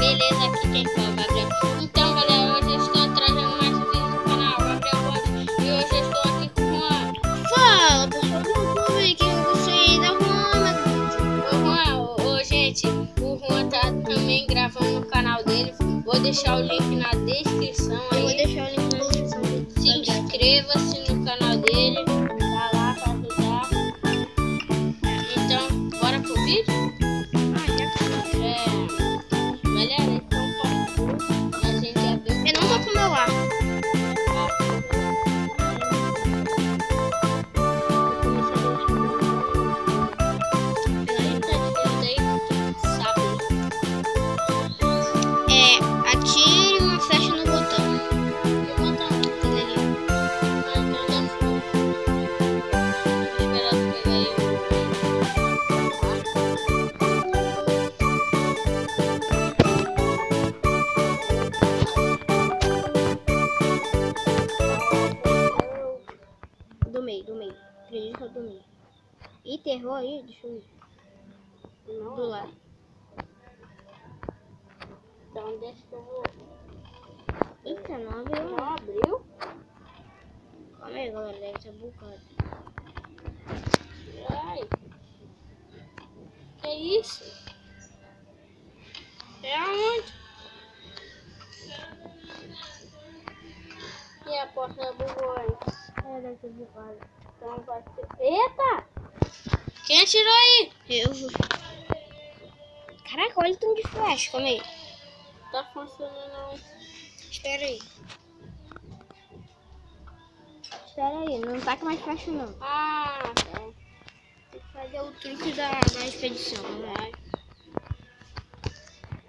Beleza, aqui quem fala, Gabriel. Então, galera, hoje eu estou trazendo mais um vídeo do canal Gabriel Bond. E hoje eu estou aqui com o Juan. Fala, pessoal do YouTube, que eu gostei da Juan. Gente, o Juan tá também gravando no canal dele. Vou deixar o link na descrição aí. Se inscreva-se no canal dele. Tá lá pra ajudar. Então, bora pro vídeo? Galera, então a gente já viu. Eu não tô com meu ar. Atire uma flecha no botão. Que botão? Cadê ali? Então já foi. Esperar eu pegar aí. Do meio. Acredito que eu do meio. Ih, terror aí? Deixa eu ver. Não. Do lado. Então deixa que eu vou. Eita, não abriu. Não abriu? Calma aí, galera. Deve estar bugado. Ai. Que isso? É aonde? E a porta bugou aí? Deve ter bugado. Então vai ser. Eita! Quem atirou aí? Eu. Caraca, olha o tanto de flash. Calma aí. Tá funcionando não. Espera aí. Não tá com mais flash não. Ah, tá. Tem que fazer o truque da expedição, né?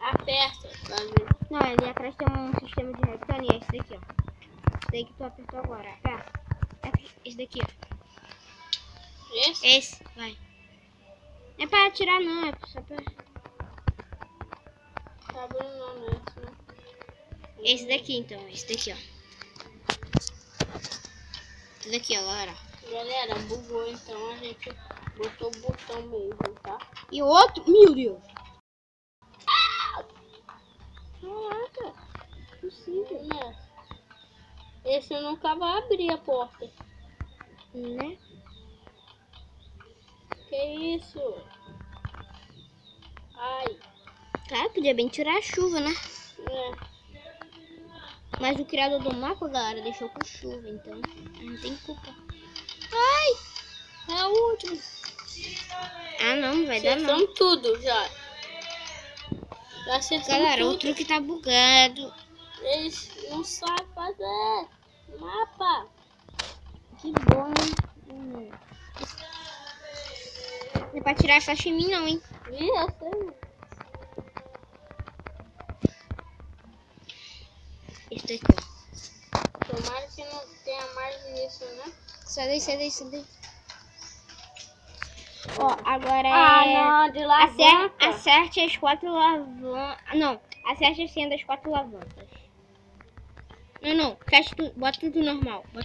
Aperta, tá vendo? Não, ali atrás tem um sistema de retânio e é esse daqui, ó. Esse daí que tu apertou agora. Aperta. Esse daqui, ó. Esse, vai. Não é pra atirar não, é só pra... Tá abrindo não, esse, né? Esse daqui então, esse daqui, ó. Esse daqui, ó, galera. Galera, bugou, então a gente botou o botão mesmo, tá? E o outro, meu Deus! Caraca, possível, né? Esse nunca vai abrir a porta. Né? Que isso? Ai. Cara, podia bem tirar a chuva, né? É. Mas o criador do mapa, galera, deixou com chuva, então não tem culpa. Ai! É o último. Ah, não vai dar não. Acertamos tudo já. Galera, tudo. O truque tá bugado. Eles não sabem fazer mapa. Que bom. Não é pra tirar essa em mim não, hein? Eu sei. Esse daqui, ó. Tomara que não tenha mais isso, né? Sai daí. Ó, agora é... Ah, não, de alavanca. Acerte as 4 alavancas. Não, acerte a senha das 4 alavancas. Não, fecha tudo, bota tudo normal. Não,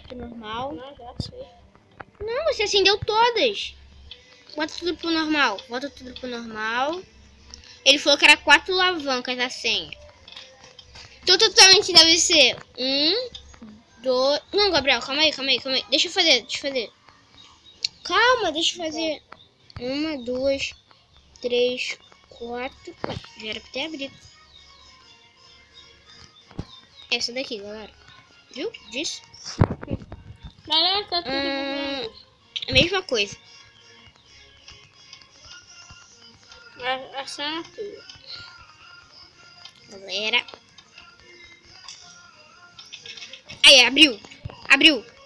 já sei. Não, você acendeu todas. Bota tudo pro normal. Ele falou que era 4 alavancas a senha. Então totalmente deve ser 1, 2... Não, Gabriel, calma aí. Deixa eu fazer. Calma, deixa eu fazer. 1, 2, 3, 4... Já era pra ter abrido. Essa daqui, galera. Viu? Disse. Galera, tá tudo mesma coisa. A senha é tudo. Galera. Aí, abriu.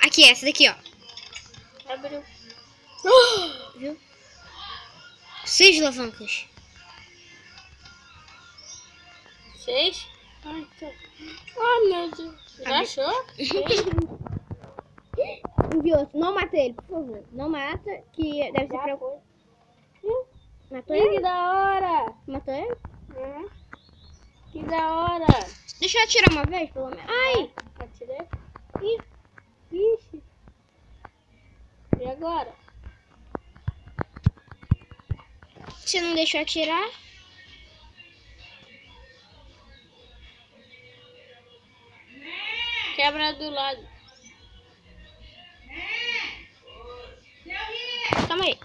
Aqui, essa daqui, ó. Abriu. Viu? 6 alavancas. 6? Ai, tá. Ai, meu Deus. Já achou? Viu? Não mata ele, por favor. Não mata, que deve ser pra... Matou ele? Que da hora. Matou ele? Uhum. Que da hora. Deixa eu atirar uma vez, pelo menos. Ai! Atirei. Ixi. E agora? Você não deixou atirar? quebra do lado. Calma aí.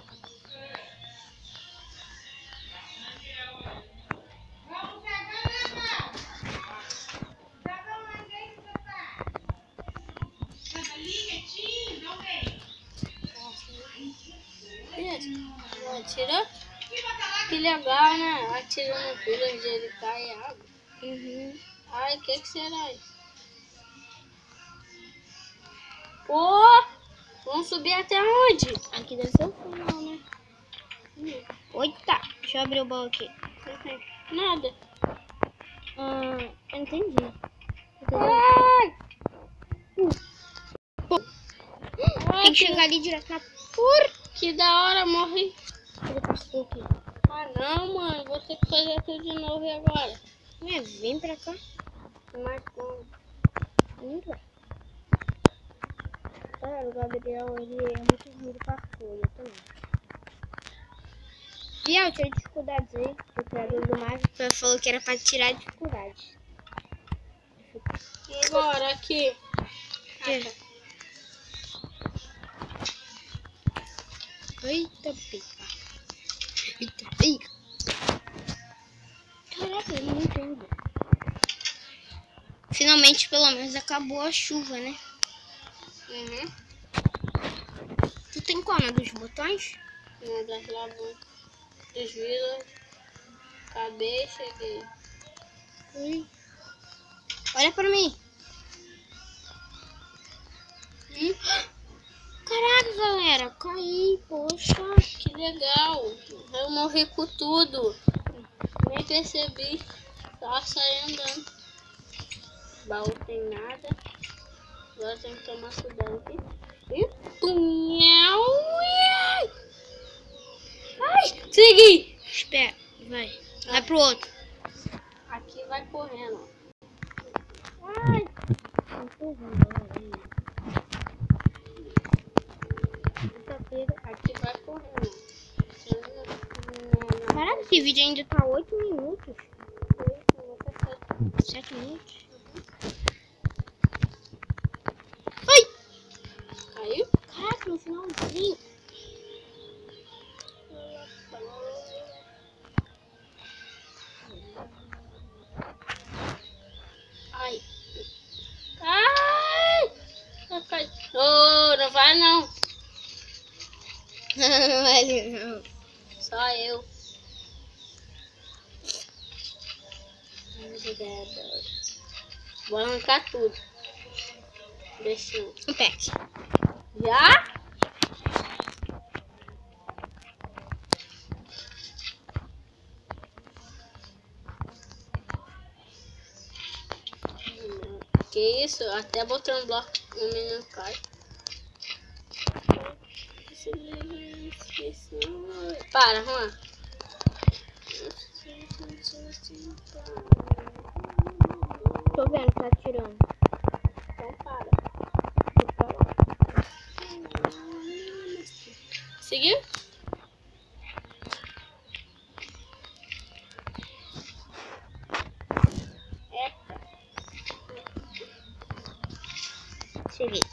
Atira? Que legal, né? Atira no filho onde ele cai água. Ai, o que será isso? Pô! Vamos subir até onde? Aqui deve ser o final, né? Eita, deixa eu abrir o baú aqui. Nada. Eu entendi. Ai! Tem que chegar ali direto na... Que da hora, morri. Ele passou aqui. Ah não, mano. Vou ter que fazer tudo de novo e agora? Vem pra cá. Mas como? Muito bem. Cara, o Gabriel, ele é muito ruim de parkour, eu também. Biel, tirei dificuldades aí. O criador do Mario falou que era pra tirar dificuldades. E agora, aqui. Eita, pica. Eita, pica. Caraca, eu não entendo. Finalmente, pelo menos, acabou a chuva, né? Tu tem qual? Na dos botões? Uma das lavouras. Dos vilas. Acabei, cheguei. Ui. Olha pra mim. Caraca, galera. Caí, poxa. Que legal. Eu morri com tudo. Nem percebi. Só saí andando. Baú tem nada. Agora tem que tomar cuidado aqui. E punhal. Ai, segui. Espera, vai. Vai pro outro. Aqui vai correndo. Ai. Aqui vai correndo. Caraca, esse vídeo ainda tá 8 minutos. 7 minutos. Ai! Caiu? Caraca, no finalzinho. Ai! Ai! Oh, não vai não. Não vai não. Só eu. Vou arrancar tudo. Deixa eu. Um pet. Já? Que isso? Até botando bloco o menino cai. Para, Juan. Tô vendo, tá atirando. Então para. Seguiu? Cheguei.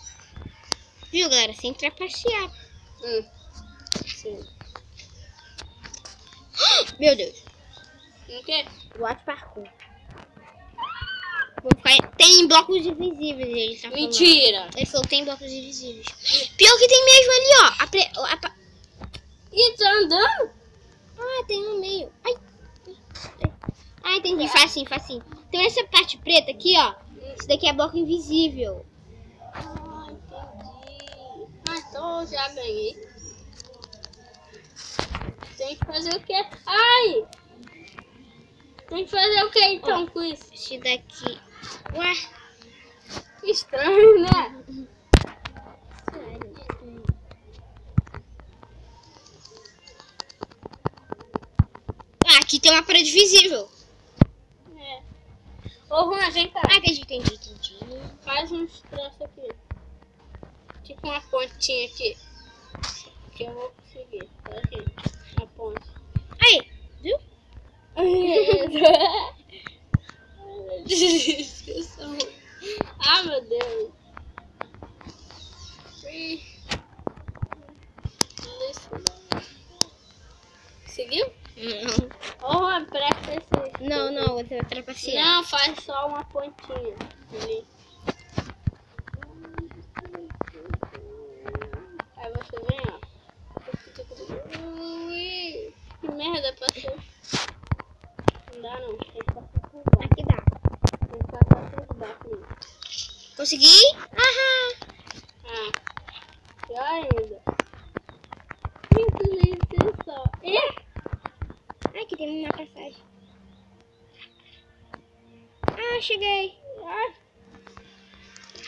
Viu, galera? Sem trapacear. Sim. Meu Deus. O quê? Watch parkour. Vou ficar... Tem blocos invisíveis, ele tá falando. Mentira! Ele falou que tem blocos invisíveis. Pior que tem mesmo ali, ó. Ih, tá andando? Ah, tem no meio. Ai. Ah, entendi. Facinho, facinho. Tem essa parte preta aqui, ó. Isso daqui é bloco invisível. Ah, entendi. Ah, então eu já ganhei. Tem que fazer o quê? Ai! Tem que fazer o quê então com isso? Esse daqui. Ué? Estranho, né? Sério, estranho. Ah, aqui tem uma parede visível. É. Ô, Juan, vem cá. Ah, entendi. Faz uns troços aqui. Tipo uma pontinha aqui. Que eu vou conseguir. Tá aqui. Uma ponte. Aí, viu? Ah, Ah, meu Deus. Seguiu? Não. Oh, presta esse. Não, você vai trapacear. Não, faz só uma pontinha ali. Aí você vem, ó. Ui, que merda, passou. Não dá não, tem que passar por baixo. Aqui dá. Tem que passar por baixo. Consegui? Aham. Ah, pior ainda. Isso só. Aqui tem uma passagem. Ah, cheguei. Ah.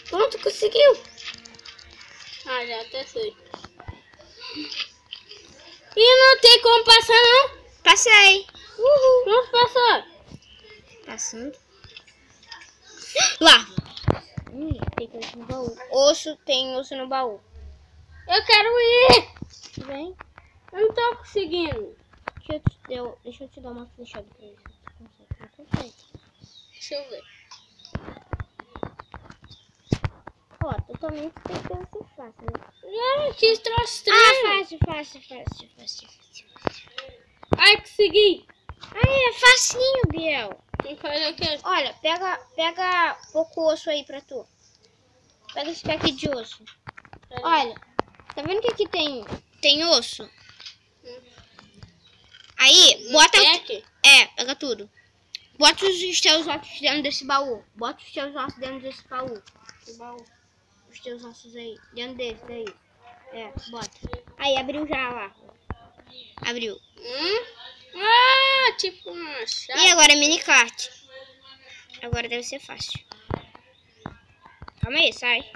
Pronto, conseguiu. Ah, já até sei. E não tem como passar, não? Passei. Uhul. Pronto, passou. Passando. Lá. Tem osso no baú. Tem osso no baú. Eu quero ir. Vem. Eu não tô conseguindo. Deixa eu te dar uma flechada pra ver se você consegue. Não consegue. Deixa eu ver. Ó, totalmente tem que ser fácil, né? Ai, que troço estranho. Fácil. Ai, consegui. Ai, é facinho, Biel. Tem que fazer o quê? Olha, pega pouco osso aí pra tu. Pega esse pack de osso. Olha, tá vendo que aqui tem osso? Aí, bota... pega tudo. Bota os teus ossos dentro desse baú. Bota os teus ossos dentro desse baú. Os teus ossos aí, dentro desse daí. Bota. Aí, abriu já lá. Abriu. Ah, tipo uma chave. E agora é minicart. Agora deve ser fácil. Calma aí, sai.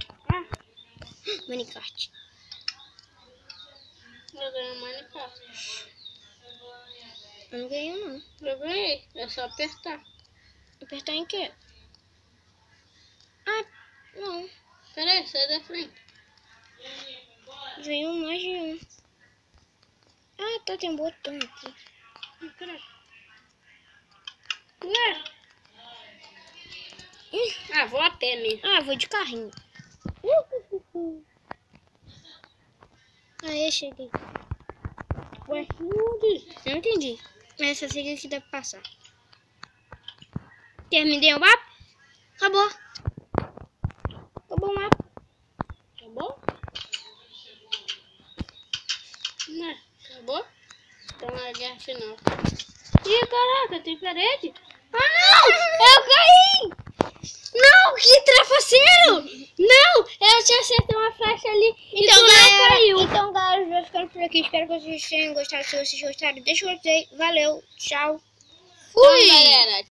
Minicart. Eu ganhei um Minecraft. Eu não ganhei, não. Eu ganhei. É só apertar. Apertar em quê? Ah, não. Peraí, sai da frente. Veio mais de um. Ah, tá, tem um botão aqui. Ah, vou até mesmo. Ah, vou de carrinho. Aí, cheguei. Ué, não entendi. Mas essa sei que dá pra passar. Terminei o mapa? Acabou. Acabou o mapa. Acabou? Né? Acabou? Então é a guerra final. Ih, caraca, tem parede? Ah, não! Eu caí! Não, que trapaceiro! Não, eu tinha acertado uma flecha ali Então, e tu galera, caiu. Então, galera, eu vou ficando por aqui. Espero que vocês tenham gostado. Se vocês gostaram, deixa eu dizer. Valeu, tchau. Fui! Então, galera,